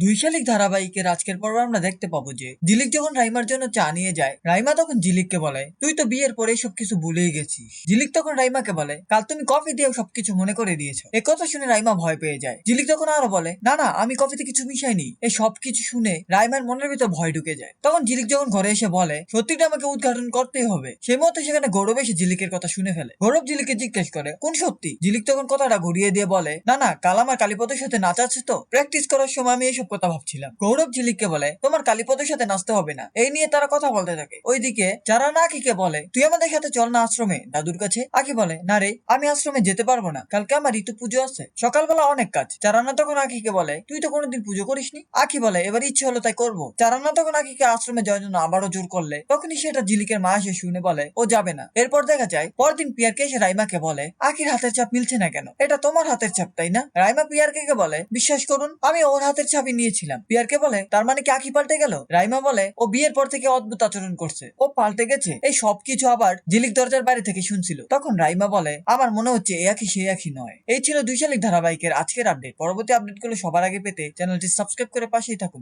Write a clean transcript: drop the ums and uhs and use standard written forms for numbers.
দুই শালিক ধারাবাহিকের আজকের পর্বে আমরা দেখতে পাবো যে ঝিলিক যখন রাইমার জন্য চা নিয়ে যায়, রাইমা তখন ঝিলিককে বলে, তুই তো বিয়ের পরে সবকিছু ভুলেই গেছিস। ঝিলিক তখন রাইমাকে বলে, কাল তুমি কফি দিয়ে সবকিছু মনে করে দিয়েছো। এ কথা শুনে রাইমা ভয় পেয়ে যায়। ঝিলিক তখন আরো বলে, না না, আমি কফিতে কিছু মিশাইনি। এই সবকিছু শুনে রাইমার মনের ভিতর ভয় ঢুকে যায়। তখন ঝিলিক যখন ঘরে এসে বলে, সত্যিটা আমাকে উদ্ঘাটন করতেই হবে, সেই মতো সেখানে গৌরব এসে ঝিলিকের কথা শুনে ফেলে। গৌরব ঝিলিককে জিজ্ঞেস করে, কোন সত্যি? ঝিলিক তখন কথাটা ঘুরিয়ে দিয়ে বলে, না না, কাল আমার কালীপদের সাথে নাচ আছে তো, প্র্যাকটিস করার সময় আমি এইসব কথা ভাবছিলাম। গৌরব ঝিলিককে বলে, তোমার কালীপদের সাথে নাচতে হবে না। এই নিয়ে তারা কথা বলতে থাকে। ওইদিকে যারা না আঁকিকে বলে, তুই আমাদের সাথে চল না আশ্রমে, দাদুর কাছে। আঁকি বলে, না রে, আমি আশ্রমে যেতে পারবো না, কালকে আমার ঋতু পুজো আছে, সকালবেলা অনেক কাজ। চারানা তখন আঁকিকে বলে, তুই তো কোনোদিন পুজো করিসনি। আঁকি বলে, এবার ইচ্ছে হলো তাই করবো। চারানা তখন আঁকিকে আশ্রমে যাওয়ার জন্য আবারও জোর করলে, তখনই সেটা ঝিলিকের মা এসে শুনে বলে, ও যাবে না। এরপর দেখা যায় পরদিন পিয়ারকে এসে রাইমাকে বলে, আঁকির হাতের চাপ মিলছে না কেন? এটা তোমার হাতের চাপ, তাই না? রাইমা পিয়ারকে বলে, বিশ্বাস করুন, আমি ওর হাতের চাপই নিয়েছিলাম। পিয়ারকে বলে, তার মানে কি আঁকি পাল্টে গেল? রাইমা বলে, ও বিয়ের পর থেকে অদ্ভুত আচরণ করছে, ও পাল্টে গেছে। এই সবকিছু আবার ঝিলিক দরজার বাইরে থেকে শুনছিল। তখন রাইমা বলে, আমার মনে হচ্ছে এ আঁকি সে আঁকি নয়। এই ছিল দুই শালিক ধারাবাহিকের আজকের আপডেট। পরবর্তী আপডেট গুলো সবার আগে পেতে চ্যানেলটি সাবস্ক্রাইব করে পাশেই থাকুন।